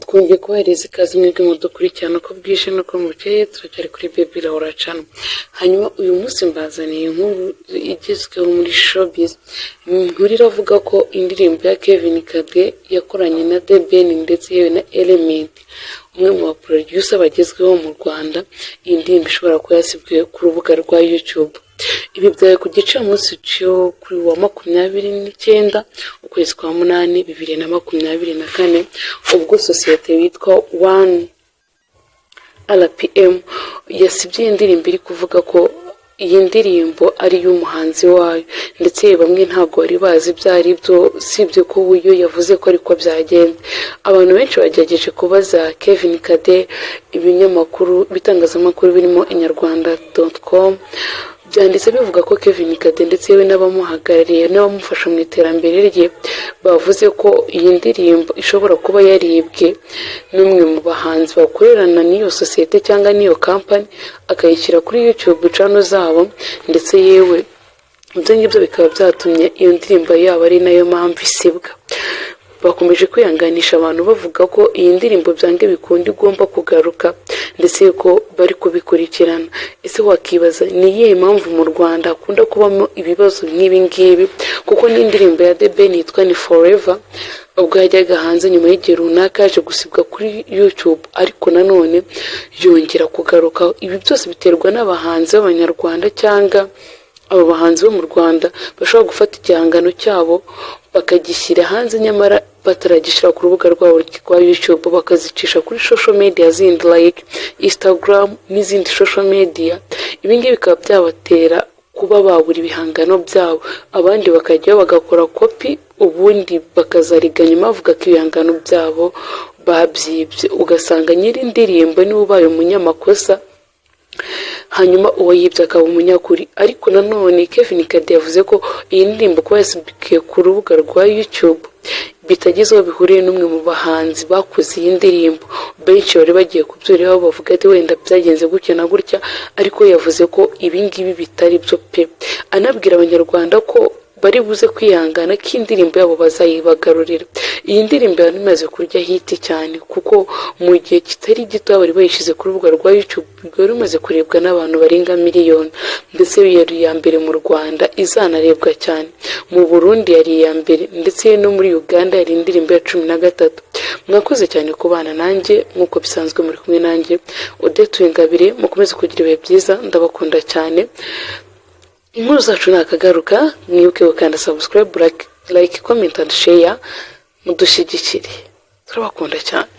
twongeye kubahereza ikaze mwebwe mudukurikirana uko bwije nuko bukeye turacyari kuri Baby Laura Channel. Hanyuma uyu munsi mbazaniye inkuru igezweho muri showbiz. Inkuru iravuga ko indirimbo ya Kevin Kade yakoranye na The Ben ndetse yewe na Element, umwe mu baproducer bagezweho mu Rwanda. Iyi ndirimbo ishobora kuba yasibwe ku rubuga rwa YouTube. Ibi byawe ku gicamunsi cyo kuri wa 29 ukwezi kwa 8 2024, ubwo sosiyete yitwa 1RPM yasibye indirimbo iri kuvuga ko iyi ndirimbo ari y'umuhanzi wayo, ndetse bamwe ntabwo bari bazi byari byo, sibye ko uyu yavuze ko ariko byagenze. Abantu benshi bagerageje kubaza Kevin Kade, ibinyamakuru bitangazamakuru birimo inyarwanda.com byanditse bivuga ko Kevin Kade ndetse yewe n'abamuhagarariye n'abamufasha mu iterambere rye bavuze ko iyi ndirimbo ishobora kuba yaribwe n'umwe mu bahanzi bakorerana n'iyo sosiyete cyangwa n'iyo company, akayishyira kuri YouTube channel zabo, ndetse yewe ibyo ngibyo bikaba byatumye iyo ndirimbo yabo ari nayo mpamvu isibwa. Bakomeje kwihanganisha abantu bavuga ko iyi ndirimbo byange bikundi igomba kugaruka, ndetse ko bari kubikurikirana. Ese wakibaza ni iyihe mpamvu mu Rwanda akunda kubamo ibibazo nk'ibi ngibi? Kuko n'indirimbo ya The Ben yitwa ni Forever, ubwo yajyaga hanze nyuma y'igihe runaka yaje gusibwa kuri YouTube, ariko nanone yongera kugaruka. Ibi byose biterwa n'abahanzi b'abanyarwanda cyangwa abo bahanzi bo mu Rwanda bashobora gufata igihangano cyabo bakagishyira hanze nyamara bataragishyira ku rubuga rwabo rwa YouTube, bakazicisha kuri social media zindi like Instagram n'izindi social media. Ibi ngibi bikaba byabatera kuba babura ibihangano byabo, abandi bakajyaho bagakora copy, ubundi bakazariga nyuma bavuga ko ibihangano byabo babyibye. Ugasanga nyiri indirimbo niwe ubaye umunyamakosa, hanyuma uwo yibye akaba umunyakuri. Ariko nanone Kevin Kade yavuze ko iyi ndirimbo kuba yasibikiye ku rubuga rwa YouTube bitagize aho bihuriye n'umwe mu bahanzi bakoze iyi ndirimbo. Benshi bari bagiye kubyuriraho bavuga ati wenda byagenze gutya na gutya, ariko yavuze ko ibi ngibi bitari byo pe, anabwira abanyarwanda ko bari buze kwihangana ko indirimbo yabo bazayibagarurira. Iyi ndirimbo yari imaze kurya hiti cyane, kuko mu gihe kitari gito bari bayishyize ku rubuga rwa YouTube, yari imaze kurebwa n'abantu barenga miliyoni, ndetse yari iya mbere mu Rwanda, izanarebwa cyane. Mu Burundi yari iya mbere, ndetse no muri Uganda yari indirimbo ya 13. Mwakoze cyane kubana nanjye, nk'uko bisanzwe muri kumwe nanjye Odette Ingabire. Mukomeze kugira ibihe byiza, ndabakunda cyane. Inkuru zacu nakagaruka, mwibuke gukanda subscribe, like, comment and share, mudushyigikire. Turabakunda cyane.